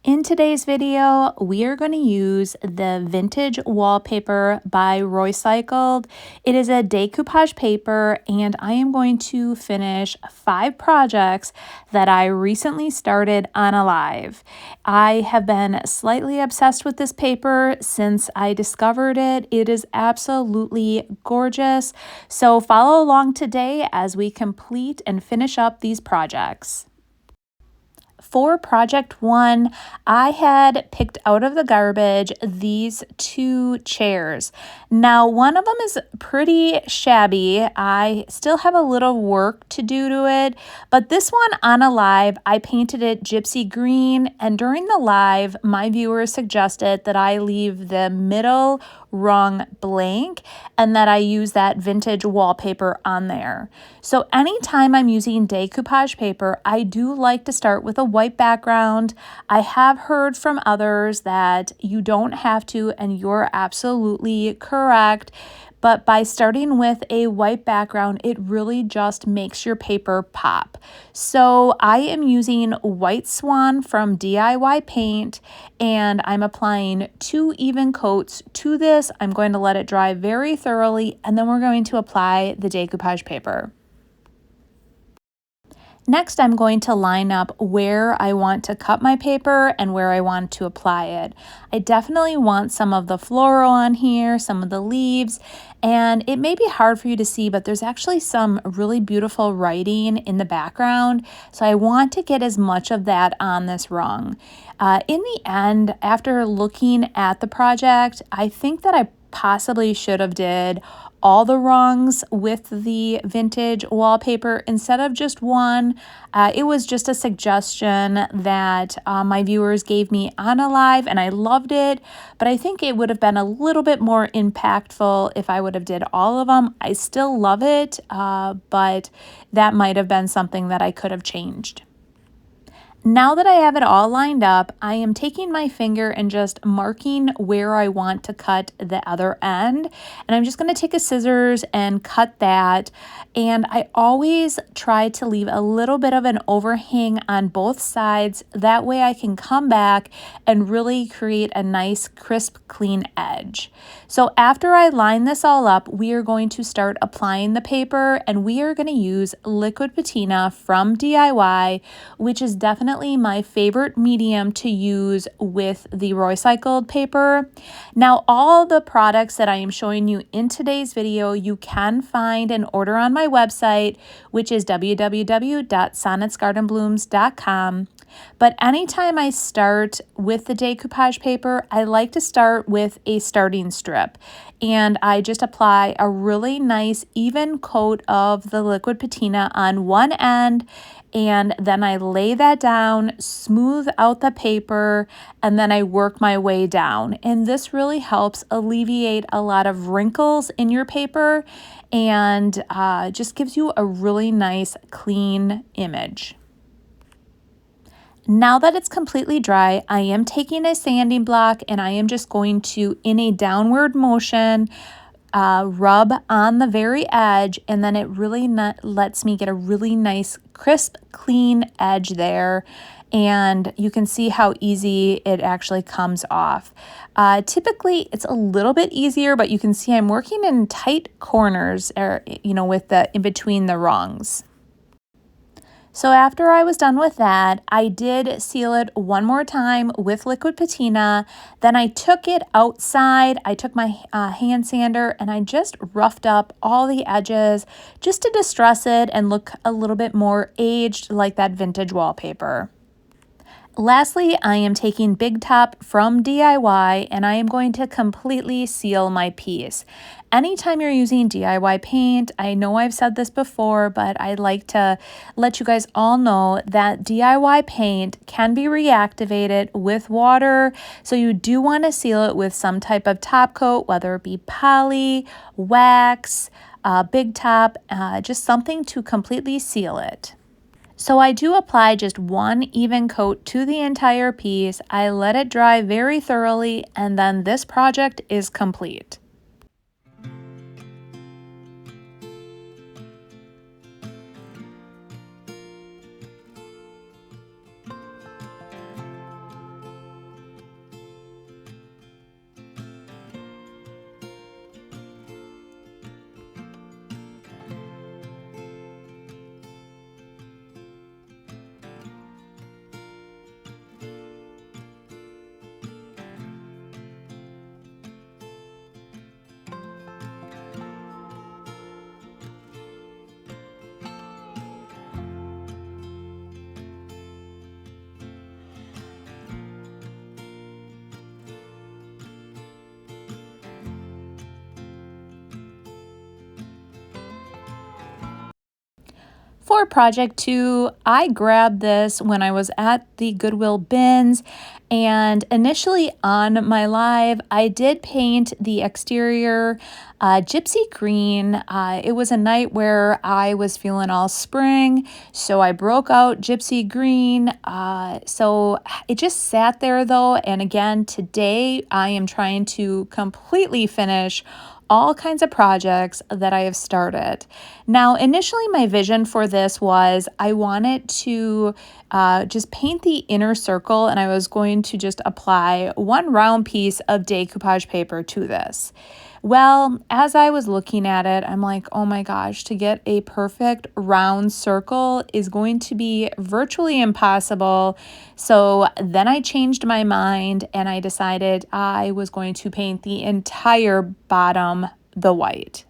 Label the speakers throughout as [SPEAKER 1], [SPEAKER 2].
[SPEAKER 1] In today's video, we are going to use the Vintage Wallpaper by Roycycled. It is a decoupage paper, and I am going to finish 5 projects that I recently started on a live. I have been slightly obsessed with this paper since I discovered it. It is absolutely gorgeous. So follow along today as we complete and finish up these projects. For project 1, I had picked out of the garbage these 2 chairs. Now, one of them is pretty shabby. I still have a little work to do to it, but this one on a live, I painted it Gypsy Green, and during the live, my viewers suggested that I leave the middle rung blank and that I use that vintage wallpaper on there. So anytime I'm using decoupage paper, I do like to start with a white background. I have heard from others that you don't have to, and you're absolutely correct. But by starting with a white background, it really just makes your paper pop. So I am using White Swan from DIY Paint, and I'm applying 2 even coats to this. I'm going to let it dry very thoroughly, and then we're going to apply the decoupage paper. Next, I'm going to line up where I want to cut my paper and where I want to apply it. I definitely want some of the floral on here, some of the leaves, and it may be hard for you to see, but there's actually some really beautiful writing in the background, so I want to get as much of that on this rung. In the end, after looking at the project, I think that I possibly should have did all the rungs with the vintage wallpaper instead of just one. It was just a suggestion that my viewers gave me on a live, and I loved it, but I think it would have been a little bit more impactful if I would have did all of them. I still love it, but that might have been something that I could have changed. Now that I have it all lined up, I am taking my finger and just marking where I want to cut the other end. And I'm just going to take a scissors and cut that. And I always try to leave a little bit of an overhang on both sides. That way I can come back and really create a nice, crisp, clean edge. So after I line this all up, we are going to start applying the paper, and we are going to use liquid patina from DIY, which is definitely my favorite medium to use with the Roycycled paper. Now, all the products that I am showing you in today's video, you can find and order on my website, which is www.sonnetsgardenblooms.com. But anytime I start with the decoupage paper, I like to start with a starting strip, and I just apply a really nice even coat of the liquid patina on one end, and then I lay that down, smooth out the paper, and then I work my way down. And this really helps alleviate a lot of wrinkles in your paper and just gives you a really nice clean image. Now that it's completely dry, I am taking a sanding block and I am just going to, in a downward motion, rub on the very edge, and then it really lets me get a really nice, crisp, clean edge there. And you can see how easy it actually comes off. Typically, it's a little bit easier, but you can see I'm working in tight corners, with the in between the rungs. So after I was done with that, I did seal it one more time with liquid patina. Then I took it outside. I took my hand sander and I just roughed up all the edges just to distress it and look a little bit more aged like that vintage wallpaper. Lastly, I am taking Big Top from DIY and I am going to completely seal my piece. Anytime you're using DIY paint, I know I've said this before, but I'd like to let you guys all know that DIY paint can be reactivated with water. So you do want to seal it with some type of top coat, whether it be poly, wax, Big Top, just something to completely seal it. So I do apply just one even coat to the entire piece. I let it dry very thoroughly, and then this project is complete. for project 2, I grabbed this when I was at the Goodwill bins, and initially on my live, I did paint the exterior Gypsy Green. It was a night where I was feeling all spring, so I broke out Gypsy Green. So it just sat there though, and again, today I am trying to completely finish all kinds of projects that I have started. Now, initially my vision for this was I wanted to just paint the inner circle, and I was going to just apply one round piece of decoupage paper to this. Well, as I was looking at it, I'm like, oh my gosh, to get a perfect round circle is going to be virtually impossible. So then I changed my mind and I decided I was going to paint the entire bottom the white.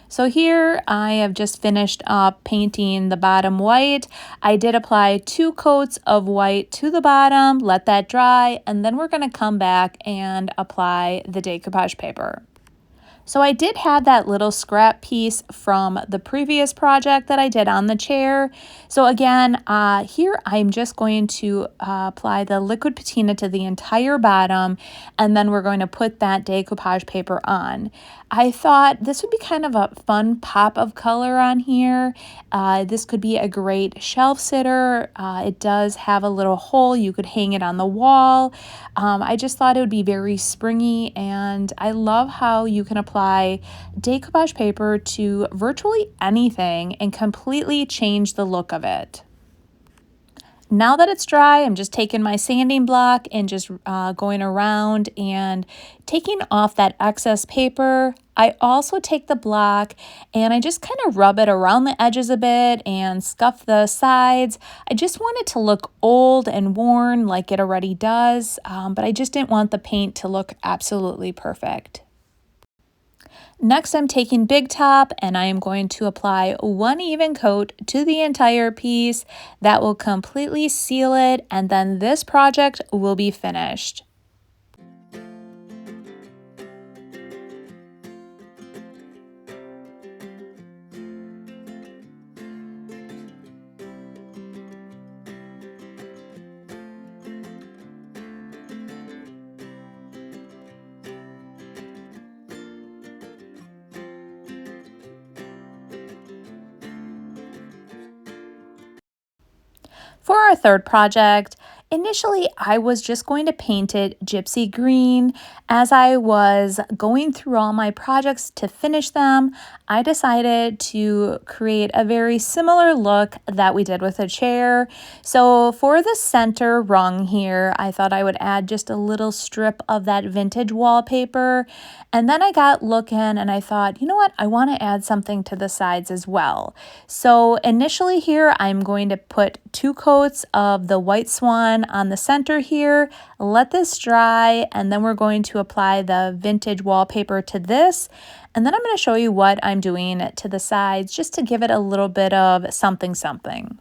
[SPEAKER 1] So here I have just finished up painting the bottom white. I did apply 2 coats of white to the bottom, let that dry, and then we're going to come back and apply the decoupage paper. So I did have that little scrap piece from the previous project that I did on the chair. So again, here I'm just going to apply the liquid patina to the entire bottom, and then we're going to put that decoupage paper on. I thought this would be kind of a fun pop of color on here. This could be a great shelf sitter. It does have a little hole. You could hang it on the wall. I just thought it would be very springy, and I love how you can apply decoupage paper to virtually anything and completely change the look of it. Now that it's dry, I'm just taking my sanding block and just going around and taking off that excess paper. I also take the block and I just kind of rub it around the edges a bit and scuff the sides. I just want it to look old and worn like it already does, but I just didn't want the paint to look absolutely perfect. Next, I'm taking Big Top and I am going to apply one even coat to the entire piece. That will completely seal it, and then this project will be finished. For our third project, initially I was just going to paint it Gypsy Green. As I was going through all my projects to finish them, I decided to create a very similar look that we did with a chair. So for the center rung here, I thought I would add just a little strip of that vintage wallpaper. And then I got looking and I thought, you know what, I want to add something to the sides as well. So initially here, I'm going to put 2 coats of the white swan on the center here, let this dry, and then we're going to apply the vintage wallpaper to this. And then I'm going to show you what I'm doing to the sides just to give it a little bit of something something.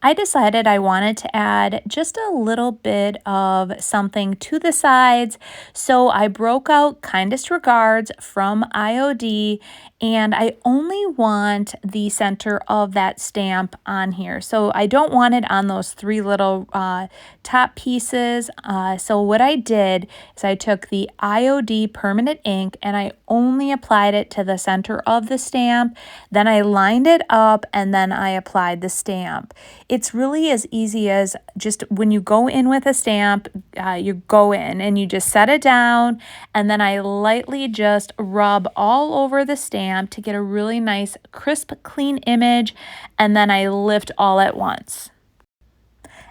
[SPEAKER 1] I decided I wanted to add just a little bit of something to the sides, so I broke out Kindest Regards from IOD, and I only want the center of that stamp on here. So I don't want it on those 3 little top pieces. So what I did is I took the IOD permanent ink and I only applied it to the center of the stamp. Then I lined it up and then I applied the stamp. It's really as easy as just when you go in with a stamp, you go in and you just set it down, and then I lightly just rub all over the stamp to get a really nice, crisp, clean image, and then I lift all at once.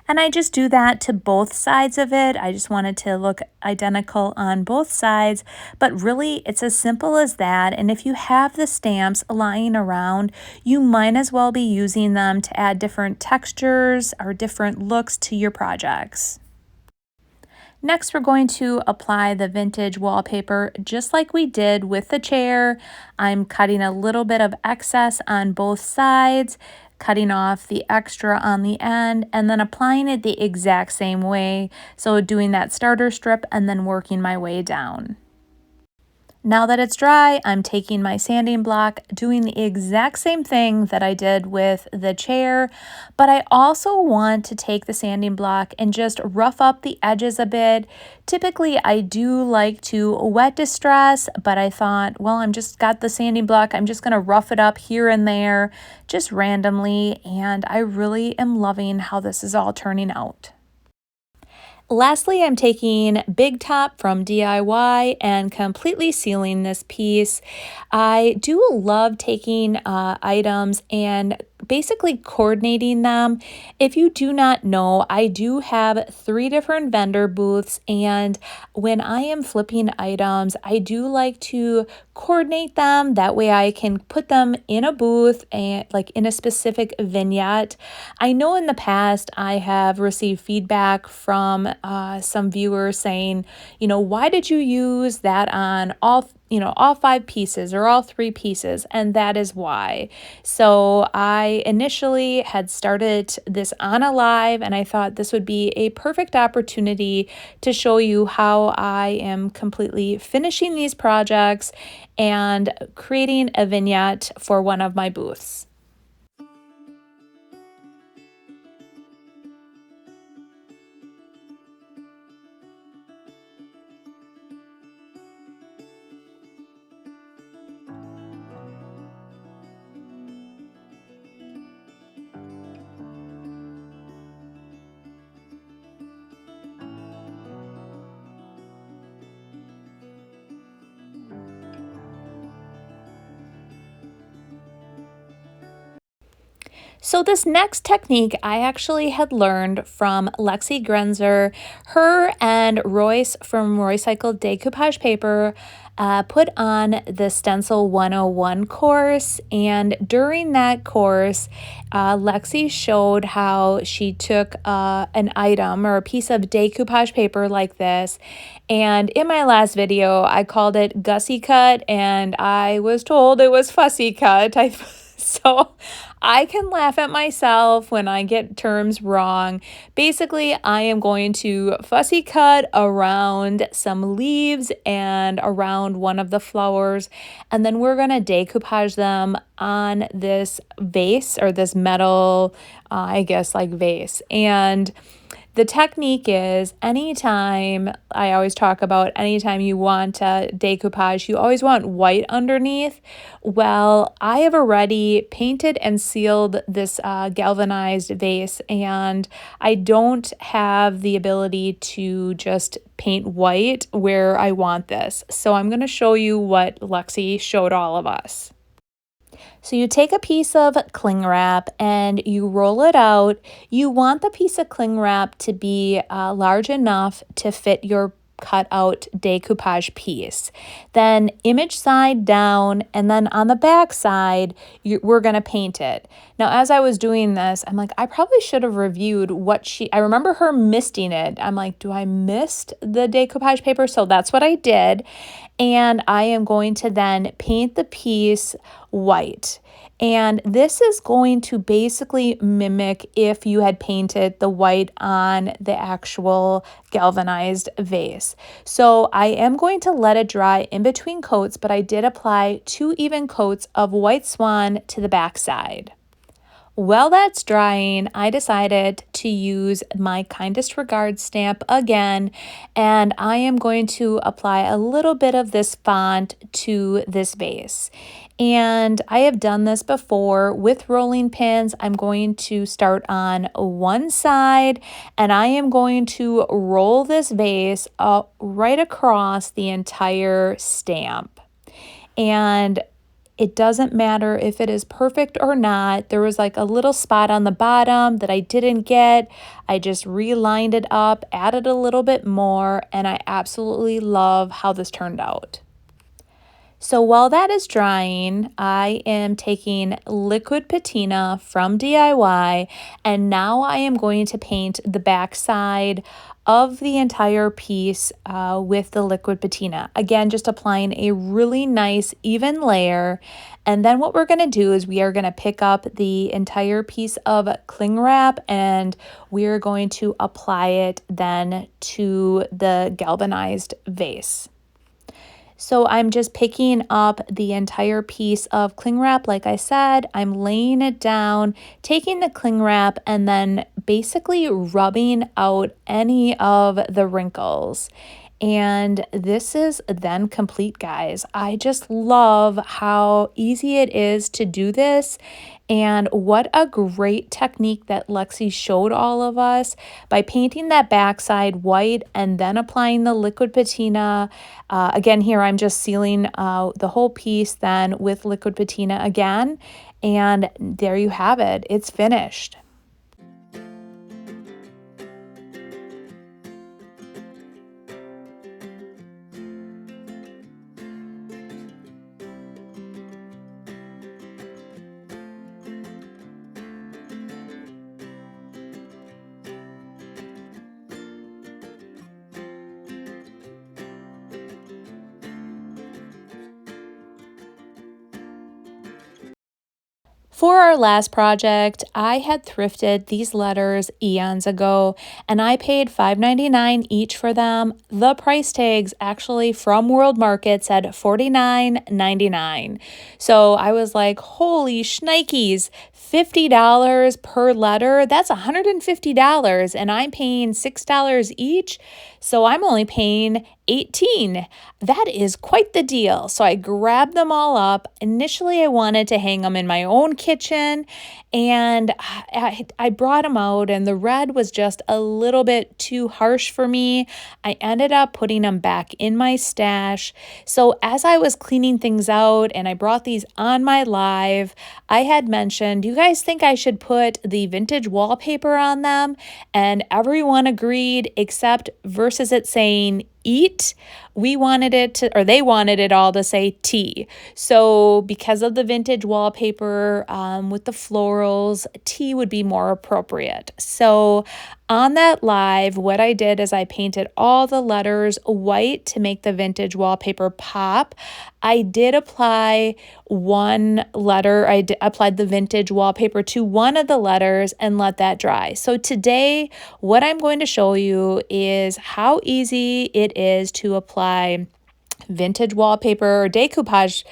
[SPEAKER 1] And I just do that to both sides of it. I just want it to look identical on both sides, but really it's as simple as that. And if you have the stamps lying around, you might as well be using them to add different textures or different looks to your projects. Next, we're going to apply the vintage wallpaper just like we did with the chair. I'm cutting a little bit of excess on both sides, cutting off the extra on the end, and then applying it the exact same way. So doing that starter strip and then working my way down. Now that it's dry, I'm taking my sanding block, doing the exact same thing that I did with the chair, but I also want to take the sanding block and just rough up the edges a bit. Typically, I do like to wet distress, but I thought, well, I'm just got the sanding block, I'm just gonna rough it up here and there, just randomly, and I really am loving how this is all turning out. Lastly, I'm taking Big Top from DIY and completely sealing this piece. I do love taking items and basically coordinating them. If you do not know, I do have 3 different vendor booths, and when I am flipping items, I do like to coordinate them. That way I can put them in a booth and like in a specific vignette. I know in the past I have received feedback from some viewers saying, why did you use that on all 5 pieces or all 3 pieces? And that is why. So I initially had started this on a live, and I thought this would be a perfect opportunity to show you how I am completely finishing these projects and creating a vignette for one of my booths. So this next technique I actually had learned from Lexi Grenzier. Her and Royce from Roycycled Decoupage Paper put on the Stencil 101 course, and during that course, Lexi showed how she took an item or a piece of decoupage paper like this, and in my last video, I called it Gussy Cut, and I was told it was fussy cut. So I can laugh at myself when I get terms wrong. Basically, I am going to fussy cut around some leaves and around one of the flowers, and then we're going to decoupage them on this vase or this metal, I guess like vase. And the technique is anytime, I always talk about anytime you want to decoupage, you always want white underneath. Well, I have already painted and sealed this galvanized vase, and I don't have the ability to just paint white where I want this. So I'm going to show you what Lexi showed all of us. So you take a piece of cling wrap and you roll it out. You want the piece of cling wrap to be large enough to fit your cut out decoupage piece. Then image side down, and then on the back side, we're going to paint it. Now, as I was doing this, I'm like, I probably should have reviewed I remember her misting it. I'm like, do I mist the decoupage paper? So that's what I did. And I am going to then paint the piece white. And this is going to basically mimic if you had painted the white on the actual galvanized vase. So I am going to let it dry in between coats, but I did apply 2 even coats of White Swan to the back side. While that's drying, I decided to use my Kindest Regards stamp again, and I am going to apply a little bit of this font to this vase. And I have done this before with rolling pins. I'm going to start on one side, and I am going to roll this vase up right across the entire stamp. And it doesn't matter if it is perfect or not. There was like a little spot on the bottom that I didn't get. I just relined it up, added a little bit more, and I absolutely love how this turned out. So while that is drying, I am taking liquid patina from DIY, and now I am going to paint the back side of the entire piece with the liquid patina. Again, just applying a really nice even layer. And then what we're going to do is we are going to pick up the entire piece of cling wrap, and we're going to apply it then to the galvanized vase. So I'm just picking up the entire piece of cling wrap. Like I said, I'm laying it down, taking the cling wrap, and then basically rubbing out any of the wrinkles. And this is then complete, guys. I just love how easy it is to do this. And what a great technique that Lexi showed all of us by painting that backside white and then applying the liquid patina. Again, here I'm just sealing the whole piece then with liquid patina again. And there you have it. It's finished. For our last project, I had thrifted these letters eons ago, and I paid $5.99 each for them. The price tags actually from World Market said $49.99. So I was like, holy shnikes, $50 per letter. That's $150, and I'm paying $6 each. So I'm only paying $18. That is quite the deal. So I grabbed them all up. Initially, I wanted to hang them in my own kitchen, and I brought them out, and the red was just a little bit too harsh for me. I ended up putting them back in my stash. So as I was cleaning things out and I brought these on my live, I had mentioned, do you guys think I should put the vintage wallpaper on them? And everyone agreed, except versus it saying eat, we wanted it to, or they wanted it all to say tea. So because of the vintage wallpaper with the florals, tea would be more appropriate. So on that live, what I did is I painted all the letters white to make the vintage wallpaper pop. I did apply one letter. I applied the vintage wallpaper to one of the letters and let that dry. So today, what I'm going to show you is how easy it is to apply vintage wallpaper or decoupage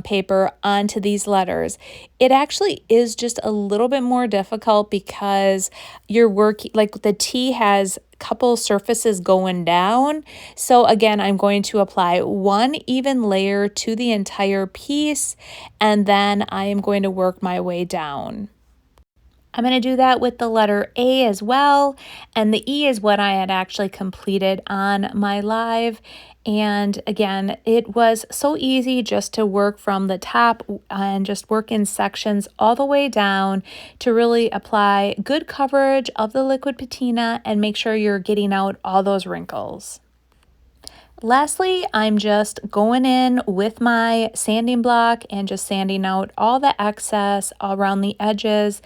[SPEAKER 1] paper onto these letters. It actually is just a little bit more difficult because your work, like the T has a couple surfaces going down. So again, I'm going to apply one even layer to the entire piece, and then I am going to work my way down. I'm going to do that with the letter A as well, and the E is what I had actually completed on my live. And again, it was so easy just to work from the top and just work in sections all the way down to really apply good coverage of the liquid patina and make sure you're getting out all those wrinkles. Lastly, I'm just going in with my sanding block and just sanding out all the excess around the edges.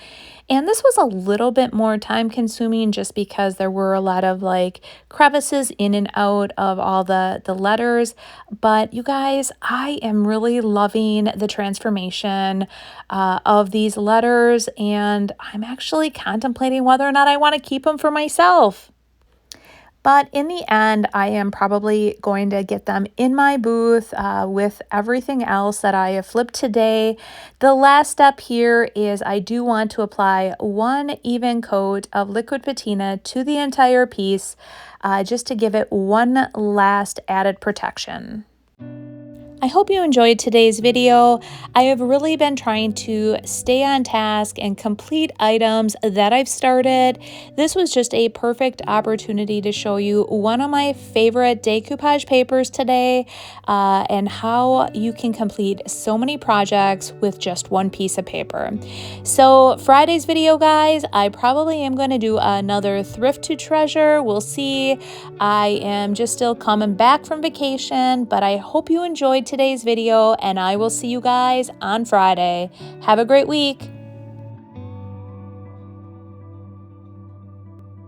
[SPEAKER 1] And this was a little bit more time consuming just because there were a lot of like crevices in and out of all the letters. But you guys, I am really loving the transformation of these letters, and I'm actually contemplating whether or not I want to keep them for myself. But in the end, I am probably going to get them in my booth with everything else that I have flipped today. The last step here is I do want to apply one even coat of liquid patina to the entire piece just to give it one last added protection. I hope you enjoyed today's video. I have really been trying to stay on task and complete items that I've started. This was just a perfect opportunity to show you one of my favorite decoupage papers today and how you can complete so many projects with just one piece of paper. So Friday's video, guys, I probably am going to do another thrift to treasure. We'll see. I am just still coming back from vacation, but I hope you enjoyed today's video, and I will see you guys on Friday. Have a great week.